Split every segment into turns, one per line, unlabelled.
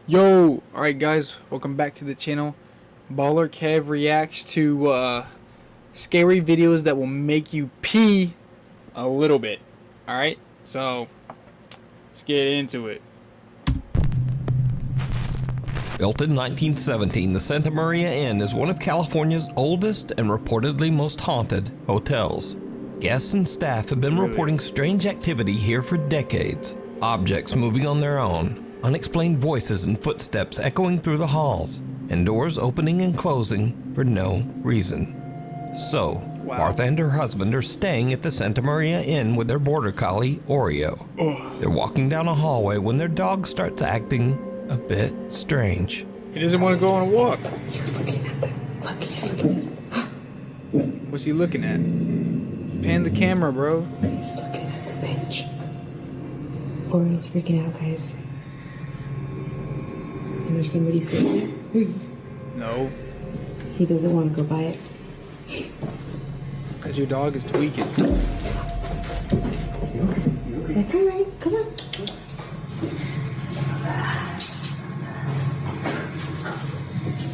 Yo, alright guys, welcome back to the channel. Baller Kev reacts to scary videos that will make you pee a little bit. Alright, so let's get into it.
Built in 1917, the Santa Maria Inn is one of California's oldest and reportedly most haunted hotels. Guests and staff have been reporting strange activity here for decades. Objects moving on their own, unexplained voices and footsteps echoing through the halls, and doors opening and closing for no reason. So, Martha and her husband are staying at the Santa Maria Inn with their border collie, Oreo. They're walking down a hallway when their dog starts acting a bit strange.
He doesn't want to go on a walk.
He's looking at them. Look, he's looking.
What's he looking at? Pan the camera, bro.
He's looking at the bench. Oreo's freaking out, guys. And there's somebody sitting there.
No,
He doesn't want to go by it.
because your dog is tweaking.
That's alright. Come on.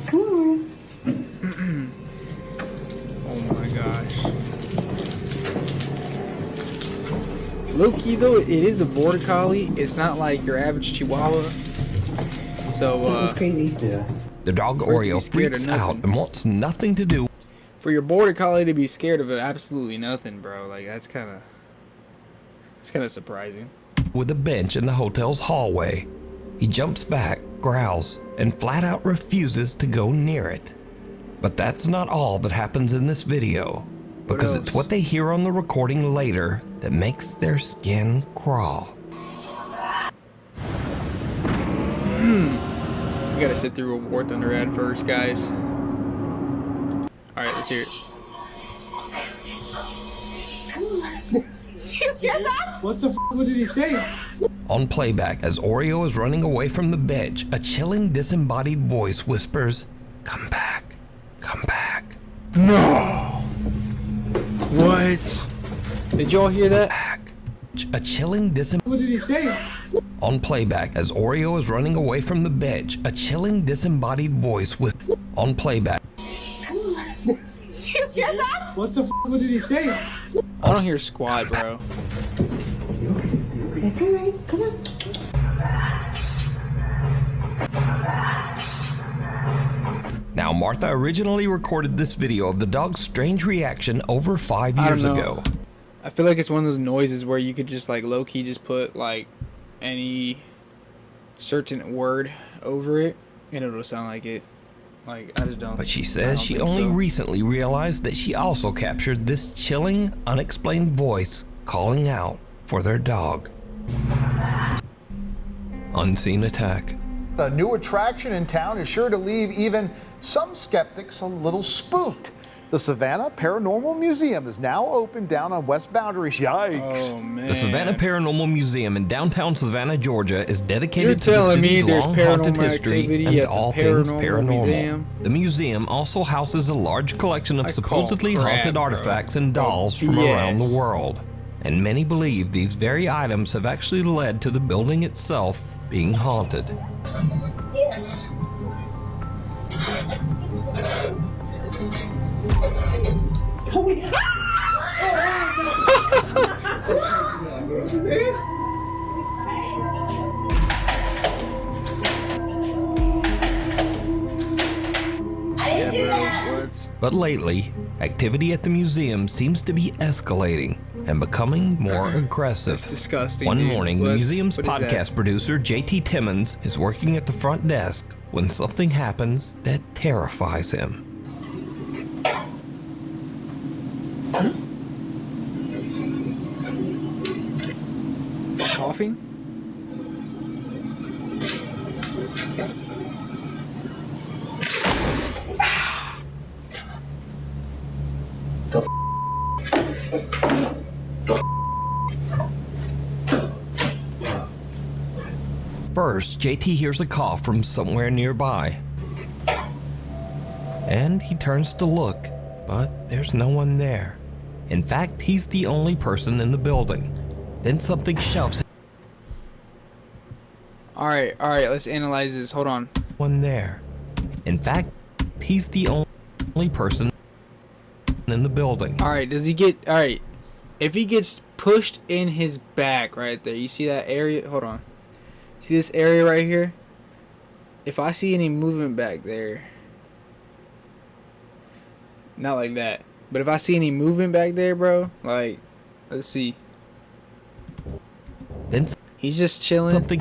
Come on, Oreo.
Oh my gosh. Low-key though, it is a border collie. It's not like your average Chihuahua. So,
That was crazy.
Yeah.
The dog
For it to be
Oreo
scared of
freaks
nothing.
out and wants nothing to do
for your border collie to be scared of absolutely nothing, bro, like it's kind of surprising.
with a bench in the hotel's hallway. He jumps back, growls, and flat out refuses to go near it. But that's not all that happens in this video, because it's
else?
what they hear on the recording later that makes their skin crawl.
We gotta sit through a War Thunder ad first, guys. Alright, let's hear it.
You hear that?
What the f*** what did he say?
On playback, as Oreo is running away from the bench, a chilling disembodied voice whispers, "Come back, come back,
No! What? Did y'all hear that?
back." A chilling
What did he say?
On playback, as Oreo is running away from the bench, a chilling disembodied voice on playback.
You hear that?
What the f*** what did he say?
I don't hear squad, bro.
That's alright. Come on.
Now, Martha originally recorded this video of the dog's strange reaction over 5
I don't
years
know.
ago.
I feel like it's one of those noises where you could just like low-key just put like any certain word over it and it'll sound like it. Like, I just don't.
But she
I
says
don't
she
think
only
so.
recently realized that she also captured this chilling, unexplained voice calling out for their dog. Unseen attack.
A new attraction in town is sure to leave even some skeptics a little spooked. The Savannah Paranormal Museum is now open down on West Boundaries. Yikes.
Oh man.
The Savannah Paranormal Museum in downtown Savannah, Georgia is dedicated
You're
to the
telling me
city's
there's
long haunted
paranormal
history
activity
and
at the
all things
Paranormal
paranormal.
Museum?
The museum also houses a large collection of
I
supposedly
call crap,
haunted
bro.
artifacts and dolls from
BS.
around the world. And many believe these very items have actually led to the building itself being haunted.
Yeah, bro. What?
But lately, activity at the museum seems to be escalating and becoming more aggressive.
That's disgusting.
One
dude.
morning, the
What-
museum's
what is that?
podcast producer, JT Timmons, is working at the front desk when something happens that terrifies him.
Coughing?
First, JT hears a cough from somewhere nearby. And he turns to look, but there's no one there. In fact, he's the only person in the building. Then something shoves him.
Alright, let's analyze this. Hold on.
one there. In fact, he's the only person in the building.
Alright, does he get... Alright. If he gets pushed in his back right there, you see that area? Hold on. See this area right here? If I see any movement back there... Not like that. But if I see any movement back there, bro, like... Let's see.
Then
He's just chilling.
something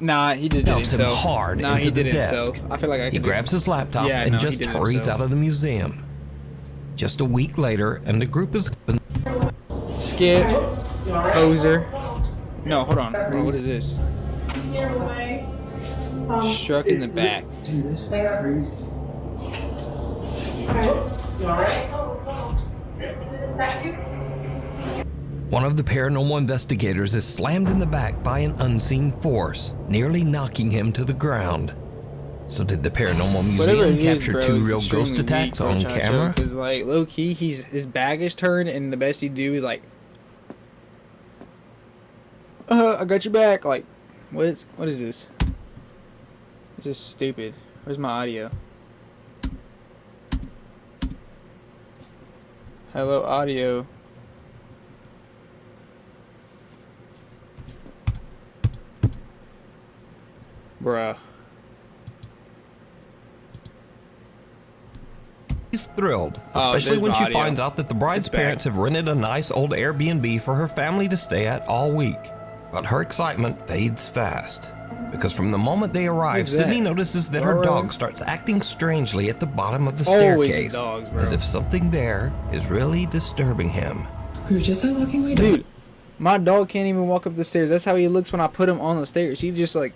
Nah, he did it
shoves him
himself.
hard
Nah,
into
he did
the
it
desk.
himself. I feel like I
He
could.
grabs his laptop
Yeah,
and
no, he
just
did it
hurries
himself.
out of the museum. Just a week later, and the group is
Skip. Poser. No, hold on. What is this? Struck in the back.
Dude, this is crazy.
one of the paranormal investigators is slammed in the back by an unseen force, nearly knocking him to the ground. So did the paranormal
Whatever
museum
it is,
capture
bro,
two
it's
real
extremely
ghost attacks
weak, bro,
on
Chacho,
camera?
Cause like low key, his bag is turned, and the best he do is like, I got your back. Like, what is this? It's just stupid. Where's my audio? Hello, audio. Bruh.
He's thrilled,
Oh,
especially
there's
when
my
she
audio.
finds out that the bride's
It's back.
parents have rented a nice old Airbnb for her family to stay at all week. But her excitement fades fast, because from the moment they arrive,
Who's that?
Sydney notices that her
Laura?
dog starts acting strangely at the bottom of the
Always the
staircase,
dogs, bro.
as if something there is really disturbing him.
We were just unlocking my door.
Dude, my dog can't even walk up the stairs. That's how he looks when I put him on the stairs. He just like...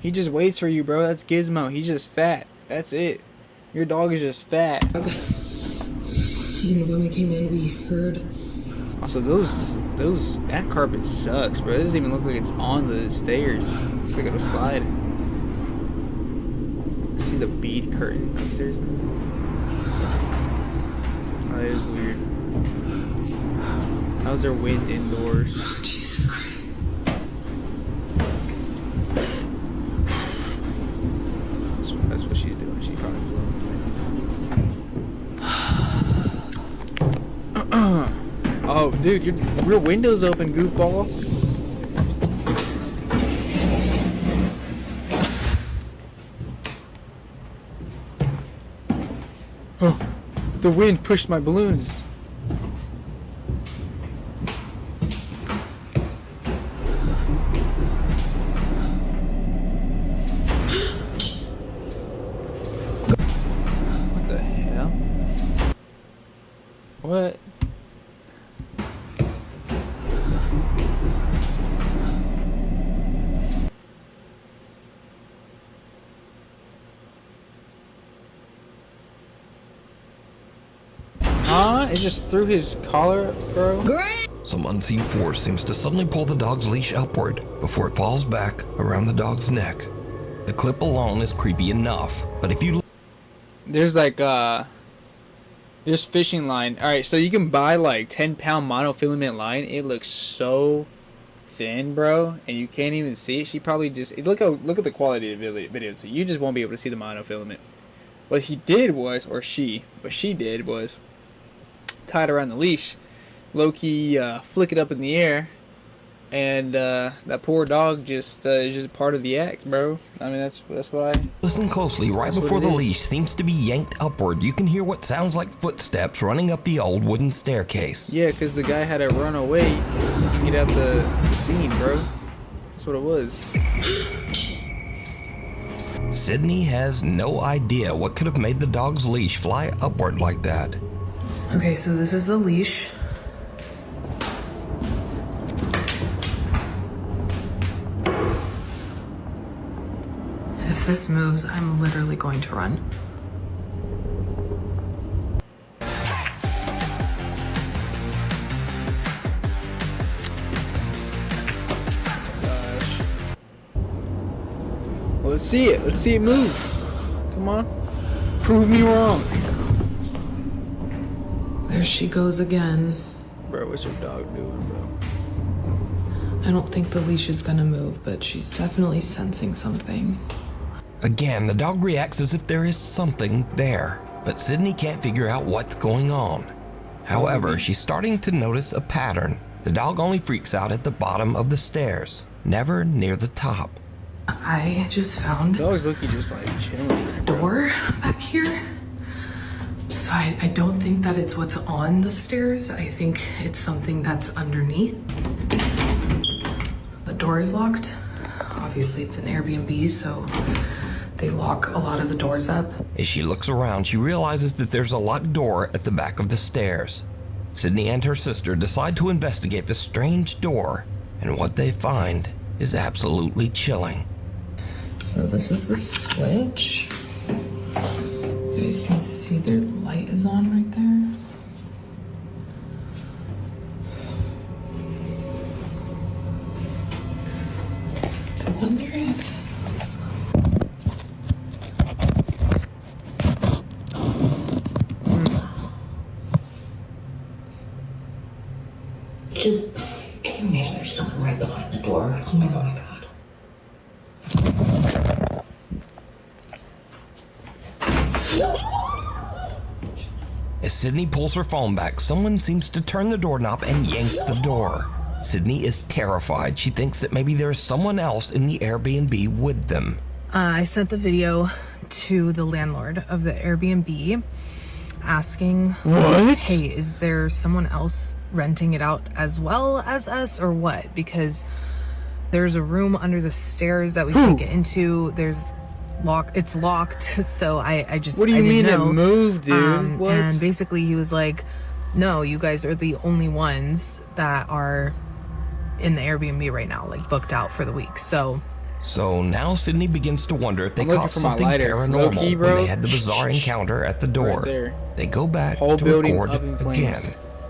He just waits for you, bro. That's Gizmo. He's just fat. That's it. Your dog is just fat.
You know, when we came in, we heard.
Also, that carpet sucks, bro. It doesn't even look like it's on the stairs. It's like a slide. See the bead curtain upstairs? Oh, that is weird. How's there wind indoors?
Jesus Christ.
That's what she's doing. She probably blew. Oh, dude, your window's open, goofball. Oh, the wind pushed my balloons. What the hell? What? Huh? It just threw his collar, bro?
Some unseen force seems to suddenly pull the dog's leash upward before it falls back around the dog's neck. The clip alone is creepy enough, but if you
There's like, there's fishing line. Alright, so you can buy like 10-pound monofilament line. It looks so thin, bro, and you can't even see it. She probably just, look at the quality of the video, so you just won't be able to see the monofilament. What he did was, what she did was, tied around the leash, low-key flick it up in the air, and that poor dog just is just part of the act, bro. I mean, that's why.
listen closely, right
That's what
before
it
the
is.
leash seems to be yanked upward, you can hear what sounds like footsteps running up the old wooden staircase.
Yeah, because the guy had to run away and get out the scene, bro. That's what it was.
Sydney has no idea what could have made the dog's leash fly upward like that.
Okay, so this is the leash. If this moves, I'm literally going to run.
Well, let's see it. Let's see it move. Come on. Prove me wrong.
There she goes again.
Bro, what's your dog doing, bro?
I don't think the leash is gonna move, but she's definitely sensing something.
Again, the dog reacts as if there is something there, but Sydney can't figure out what's going on. However, she's starting to notice a pattern. The dog only freaks out at the bottom of the stairs, never near the top.
I just found
Dog's looking just like chilling.
a door back here. So I don't think that it's what's on the stairs. I think it's something that's underneath. The door is locked. Obviously, it's an Airbnb, so they lock a lot of the doors up.
As she looks around, she realizes that there's a locked door at the back of the stairs. Sydney and her sister decide to investigate the strange door, and what they find is absolutely chilling.
So this is the switch. You guys can see their light is on right there. I wonder if it's...
Just maybe there's someone right behind the door. Oh my god.
As Sydney pulls her phone back, someone seems to turn the doorknob and yank the door. Sydney is terrified. She thinks that maybe there is someone else in the Airbnb with them.
I sent the video to the landlord of the Airbnb asking,
What?
hey, is there someone else renting it out as well as us or what? Because there's a room under the stairs that we can't get into. It's locked. So I just,
What do you
I didn't
mean it
know.
moved, dude? What?
And basically he was like, no, you guys are the only ones that are in the Airbnb right now, like booked out for the week. So
now Sydney begins to wonder if they
I'm looking
caught
for my
something
lighter.
paranormal
Low-key,
when
bro.
they had the bizarre encounter at the door.
Right there.
They go back
Whole
to
building
record
up in flames.
again.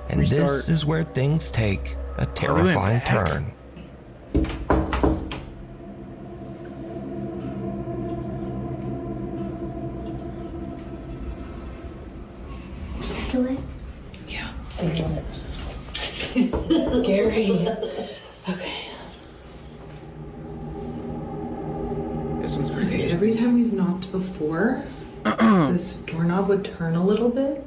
And this
Restart.
is where things take a
we went
terrifying
back.
turn.
yeah. Scary. Okay.
This one's pretty
Okay,
interesting.
every time we've knocked before, this doorknob would turn a little bit.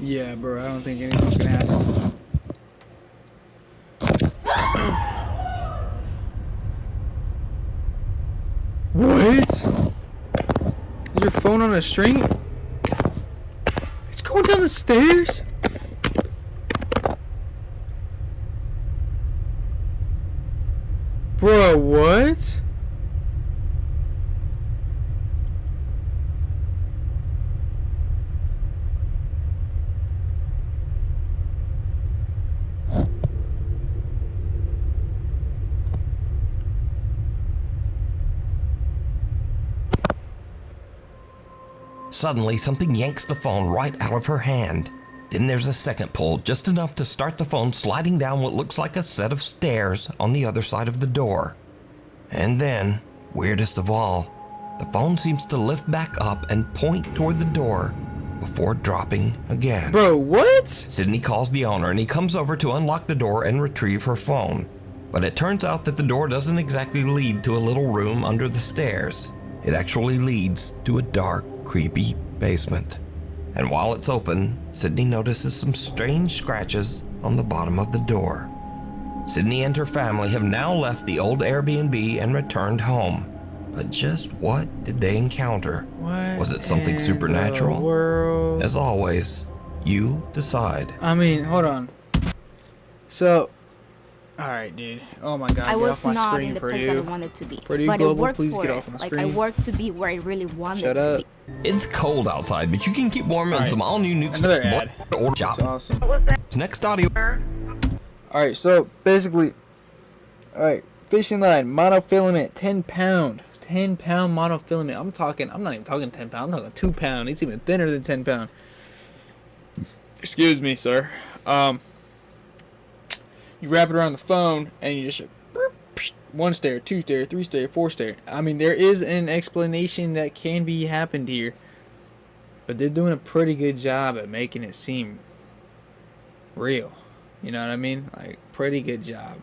Yeah, bro, I don't think anything's gonna happen. What? Is your phone on a string? It's going down the stairs? Bro, what?
Suddenly, something yanks the phone right out of her hand. Then there's a second pull, just enough to start the phone sliding down what looks like a set of stairs on the other side of the door. And then, weirdest of all, the phone seems to lift back up and point toward the door before dropping again.
Bro, what?
Sydney calls the owner and he comes over to unlock the door and retrieve her phone. But it turns out that the door doesn't exactly lead to a little room under the stairs. It actually leads to a dark, creepy basement. And while it's open, Sydney notices some strange scratches on the bottom of the door. Sydney and her family have now left the old Airbnb and returned home. But just what did they encounter?
What
Was it something
in
supernatural?
the world?
As always, you decide.
I mean, hold on. So, All right, dude. Oh my God.
I
get
was
off my
not
screen,
in the
Purdue.
place that I wanted to be.
Purdue
but I
Global,
worked
please
for
get
it.
off my
Like I
screen.
worked to be where I really wanted
Shut
to
up.
be.
It's cold outside, but you can keep warm in
Alright,
some all-new Nukes
another ad.
or
That's
shop.
awesome.
Next audio.
Alright, so basically, alright, fishing line, monofilament, 10 pound. 10 pound monofilament. I'm not even talking 10 pound, I'm talking 2 pound. It's even thinner than 10 pound. Excuse me, sir. You wrap it around the phone and you just one stair, two stair, three stair, four stair. I mean, there is an explanation that can be happened here, but they're doing a pretty good job at making it seem real. You know what I mean? Like, pretty good job.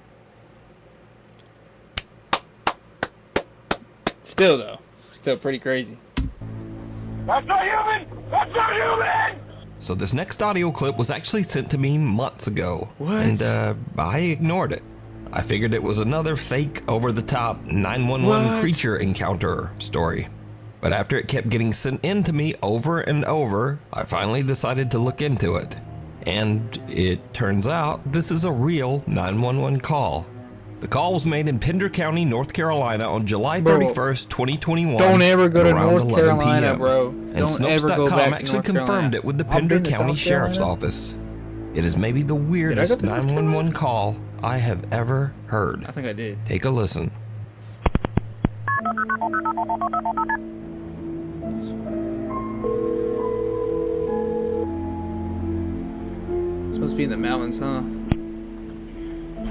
Still though, still pretty crazy.
That's not human! That's not human!
So this next audio clip was actually sent to me months ago.
What?
And I ignored it. I figured it was another fake, over-the-top 911
What?
creature encounter story. But after it kept getting sent in to me over and over, I finally decided to look into it. And it turns out this is a real 911 call. The call was made in Pender County, North Carolina on July
Bro,
31st, 2021.
Don't ever go
at
to
around
North
11
Carolina,
p.m.
bro.
And
Don't ever go
Snopes.com
back to
actually
North
confirmed
Carolina.
it with the
I've
Pender
been to
County
South
Sheriff's
Carolina.
Office. It is maybe the
go
weirdest
to North
911 call I have ever heard.
I think I did.
Take a listen.
It's supposed to be in the mountains, huh?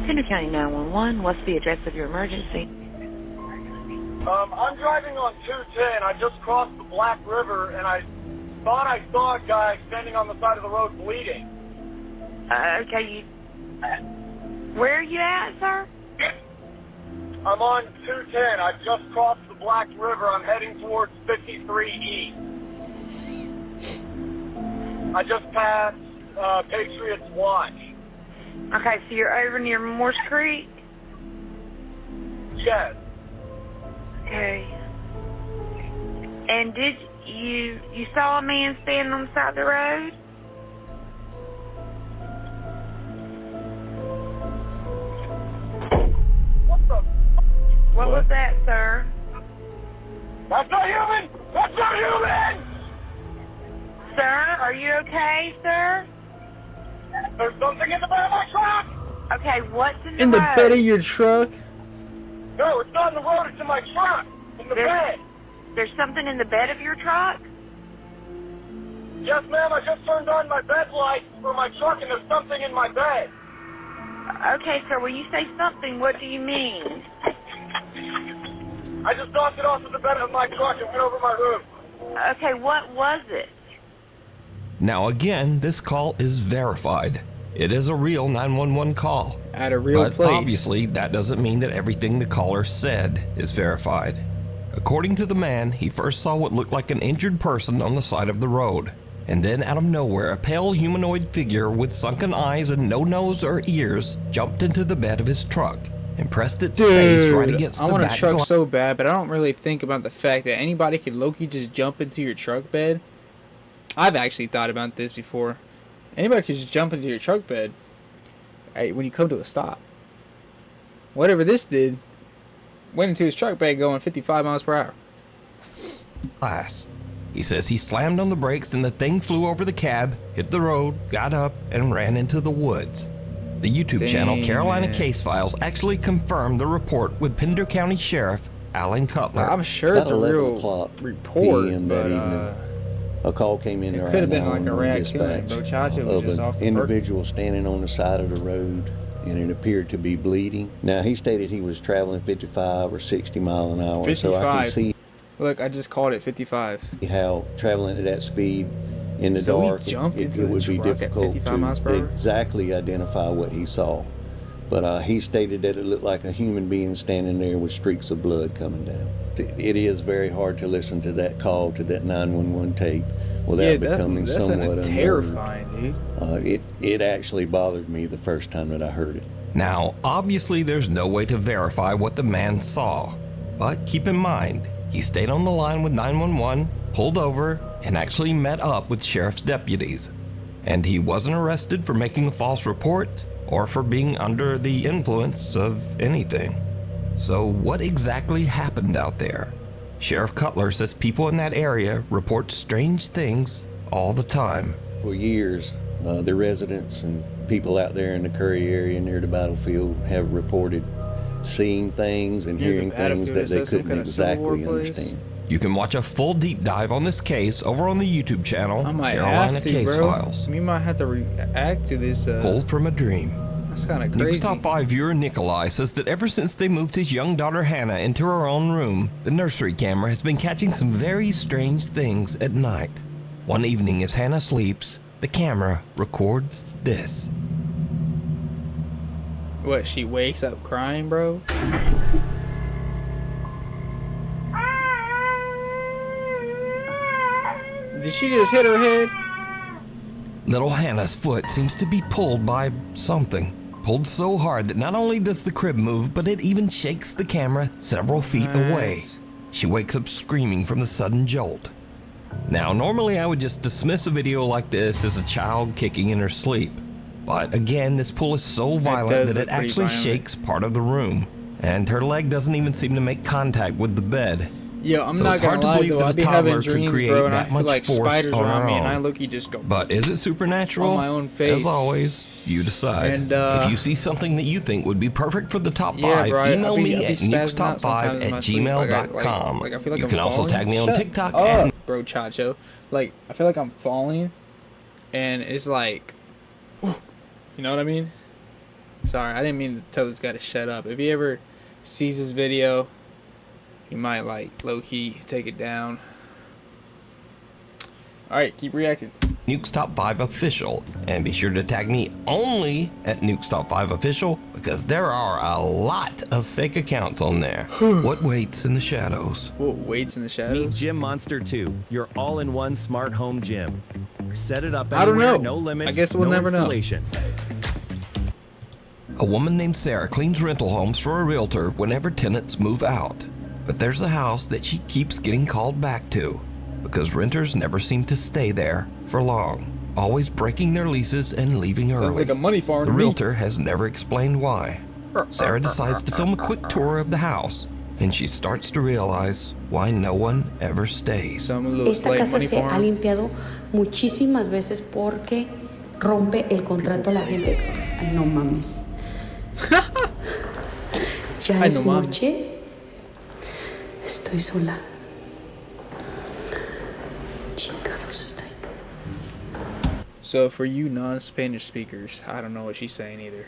Pender County 911, what's the address of your emergency?
I'm driving on 210. I just crossed the Black River, and I thought I saw a guy standing on the side of the road bleeding.
Okay, where are you at, sir?
I'm on 210. I just crossed the Black River. I'm heading towards 53 East. I just passed Patriots Watch.
Okay, so you're over near Morse Creek?
Yes.
Okay. And did you saw a man standing on the side of the road?
What the?
What was that, sir?
That's not human! That's not human!
Sir, are you okay, sir?
There's something in the bed of my truck!
Okay, what's in
In the
road?
bed of your truck?
No, it's not in the road. It's in my truck. In the bed.
There's something in the bed of your truck?
Yes, ma'am. I just turned on my bed lights for my truck, and there's something in my bed.
Okay, sir, when you say something, what do you mean?
I just knocked it off of the bed of my truck and went over my roof.
Okay, what was it?
Now again, this call is verified. It is a real 911 call.
At a real
But
place.
obviously, that doesn't mean that everything the caller said is verified. According to the man, he first saw what looked like an injured person on the side of the road. And then out of nowhere, a pale humanoid figure with sunken eyes and no nose or ears jumped into the bed of his truck and pressed its face right against
I
the
want a
back
truck
glass.
so bad, but I don't really think about the fact that anybody could low-key just jump into your truck bed. I've actually thought about this before. Anybody could just jump into your truck bed when you come to a stop. Whatever this did, went into his truck bed going 55 miles per hour.
Glass. He says he slammed on the brakes and the thing flew over the cab, hit the road, got up, and ran into the woods. The YouTube channel
Dang,
Carolina
man.
Case Files actually confirmed the report with Pender County Sheriff Alan Cutler.
I'm sure it's a
About 11
real
o'clock
report,
PM that
but
evening, a call came in
it
to our
could have been like a
911
raccoon. Like
dispatch
Bro Chacha was
of
just off
an
the
individual standing on the side of the road, and it appeared to be bleeding. Now, he stated he was traveling 55 or 60 mile an hour, so I
55.
can see
Look, I just called it 55.
how traveling at that speed in the
So he
dark,
jumped
it
into the
would be
truck at
difficult
55 miles per
to
hour?
exactly identify what he saw. But he stated that it looked like a human being standing there with streaks of blood coming down. It is very hard to listen to that call, to that 911 tape, without becoming
that's
somewhat unnerved.
terrifying, dude.
It actually bothered me the first time that I heard it.
Now, obviously there's no way to verify what the man saw, but keep in mind, he stayed on the line with 911, pulled over, and actually met up with sheriff's deputies. And he wasn't arrested for making a false report or for being under the influence of anything. So what exactly happened out there? Sheriff Cutler says people in that area report strange things all the time.
For years, the residents and people out there in the Curry area near the battlefield have reported seeing things and hearing things that they couldn't exactly understand.
You can watch a full deep dive on this case over on the YouTube channel,
I might
Carolina
have to,
Case
bro.
Files.
We might have to react to this.
Pulled from a dream.
That's kind of
Nukes
crazy.
Top 5 viewer Nikolai says that ever since they moved his young daughter Hannah into her own room, the nursery camera has been catching some very strange things at night. One evening as Hannah sleeps, the camera records this.
What, she wakes up crying, bro? Did she just hit her head?
Little Hannah's foot seems to be pulled by something. Pulled so hard that not only does the crib move, but it even shakes the camera several feet away. She wakes up screaming from the sudden jolt. Now, normally I would just dismiss a video like this as a child kicking in her sleep. But again, this pull is so violent that it actually shakes part of the room. And her leg doesn't even seem to make contact with the bed.
Yo, I'm
So
not
it's hard
gonna
to
lie
believe
though, I
that a
be having
toddler could
dreams,
create
bro, and I
that
feel
much
like
force
spiders
on
around
her
me, and I
own.
look-y just go
But is it supernatural?
on my own face.
As always, you decide.
And,
if you see something that you think would be perfect for the top
Yeah,
5,
bro,
email
I
me
be
at
spazzing out
nukestop5
sometimes in
at
my sleep.
gmail.com.
Like I feel like
You
I'm
can also
falling.
tag me on
Shut
TikTok
up,
and
bro, Chacho. Like, I feel like I'm falling, and it's like, you know what I mean? Sorry, I didn't mean to tell this guy to shut up. If he ever sees this video, he might, like, low-key take it down. Alright, keep reacting.
Nukes Top 5 Official. And be sure to tag me only at Nukes Top 5 Official, because there are a lot of fake accounts on there. What waits in the shadows?
What waits in the shadows?
Meet Gym Monster 2, your all-in-one smart home gym. Set it up
I don't
anywhere,
know.
no limits,
I guess we'll
no
never know.
installation.
A woman named Sarah cleans rental homes for a realtor whenever tenants move out. But there's a house that she keeps getting called back to because renters never seem to stay there for long, always breaking their leases and leaving early.
Sounds like a money farm
The
to me.
realtor has never explained why. Sarah decides to film a quick tour of the house, and she starts to realize why no one ever stays.
Some little
Esta
slave
casa
money
se ha
farm.
limpiado muchísimas veces porque rompe el contrato a la gente. Ay, no mames. Ya
Ay,
es
no mames.
noche. Estoy sola. Chingados estoy.
So for you non-Spanish speakers, I don't know what she's saying either.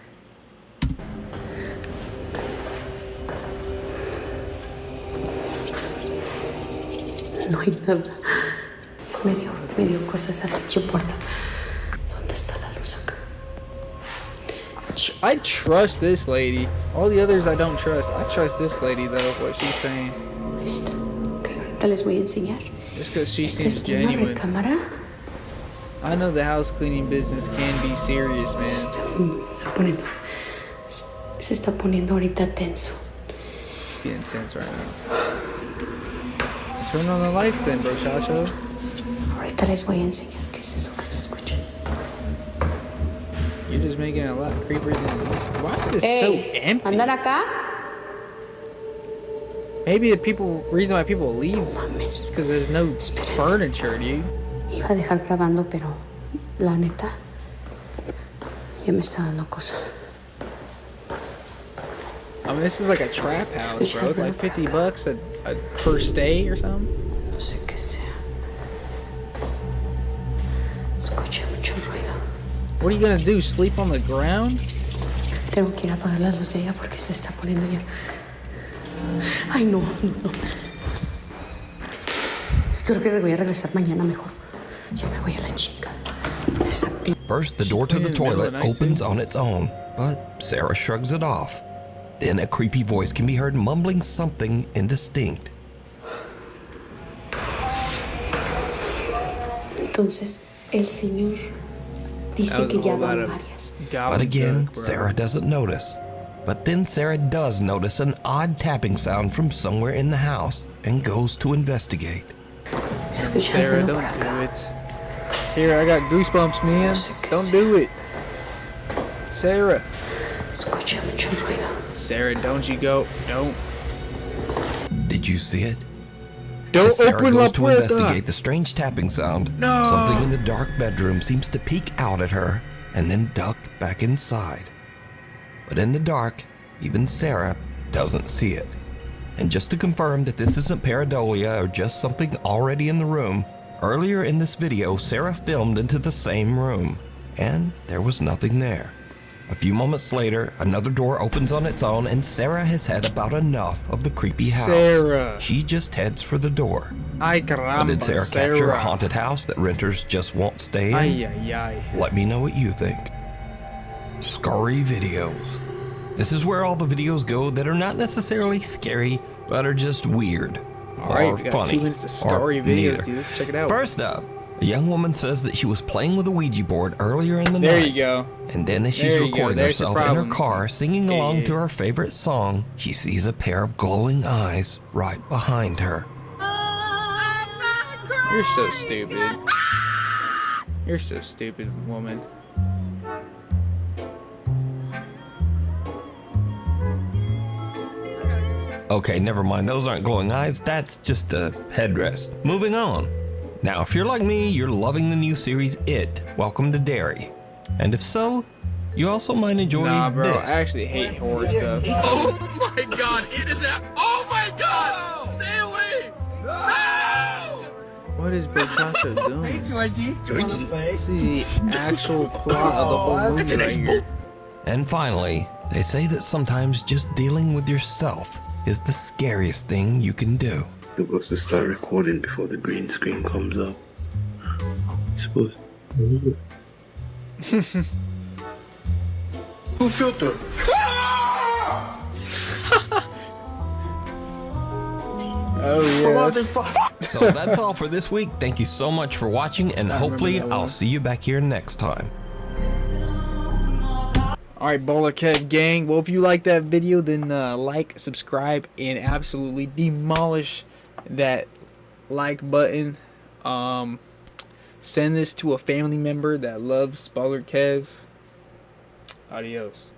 No hay nada. Me dio cosas a la pinche puerta. ¿Dónde está la luz acá?
I trust this lady. All the others I don't trust. I trust this lady though, what she's saying.
Ahí está. Ok, ahorita les voy a enseñar.
Just because she
Esta
seems
es una
genuine.
recámara.
I know the house cleaning business can be serious, man.
Se está poniendo ahorita tenso.
It's getting tense right now. Turn on the lights then, bro, Chacho.
Ahorita les voy a enseñar qué es eso que se escucha.
You're just making it a lot creepier than it is. Why is this so empty?
¿Andan acá?
Maybe the reason why people leave is because there's no furniture, dude.
Iba a dejar grabando, pero la neta ya me está dando cosa.
I mean, this is like a trap house, bro. It's like $50 a per stay or something.
No sé qué sea. Escuché mucho ruido.
What are you gonna do? Sleep on the ground?
Tengo que ir a apagar la luz de ella porque se está poniendo ya. Ay, no. Creo que me voy a regresar mañana mejor. Ya me voy a la chinga.
First, the door to the toilet opens on its own, but Sarah shrugs it off. Then a creepy voice can be heard mumbling something indistinct.
Entonces, el señor dice que ya van varias.
But again, Sarah doesn't notice. But then Sarah does notice an odd tapping sound from somewhere in the house and goes to investigate.
Sarah, don't do it. Sarah, I got goosebumps, man. Don't do it. Sarah.
Escuché mucho ruido.
Sarah, don't you go. Don't.
Did you see it?
Don't
As Sarah
open la
goes to
puerta.
investigate the strange tapping sound,
No.
something in the dark bedroom seems to peek out at her and then duck back inside. But in the dark, even Sarah doesn't see it. And just to confirm that this isn't pareidolia or just something already in the room, earlier in this video, Sarah filmed into the same room, and there was nothing there. A few moments later, another door opens on its own, and Sarah has had about enough of the creepy house.
Sarah.
She just heads for the door.
Ay,
But
caramba,
did Sarah capture a haunted house that renters just won't stay in?
Ay, ay, ay.
Let me know what you think. Scary videos. This is where all the videos go that are not necessarily scary, but are just weird.
All right,
or
we got
funny,
2 minutes of
or
scary videos,
neither.
dude. Let's check it out.
First up, a young woman says that she was playing with a Ouija board earlier in the
There
night.
you go.
And then as she's
There you go.
recording
There's the
herself in her
problem.
car singing along to her favorite song, she sees a pair of glowing eyes right behind her.
You're so stupid. You're so stupid, woman.
Okay, never mind. Those aren't glowing eyes. That's just a headrest. Moving on. Now, if you're like me, you're loving the new series It, Welcome to Derry. And if so, you also might enjoy
Nah, bro.
this.
I actually hate horror stuff.
Oh my god, it is that. Oh my god! Stay away! No!
What is Bochacho doing? This is the actual plot of the whole movie right here.
And finally, they say that sometimes just dealing with yourself is the scariest thing you can do.
Supposed to start recording before the green screen comes up. Supposed. Who filter?
Oh yes.
So that's all for this week. Thank you so much for watching, and hopefully I'll see you back here next time.
Alright, Baller Kev gang. Well, if you like that video, then like, subscribe, and absolutely demolish that like button. Send this to a family member that loves Baller Kev. Adios.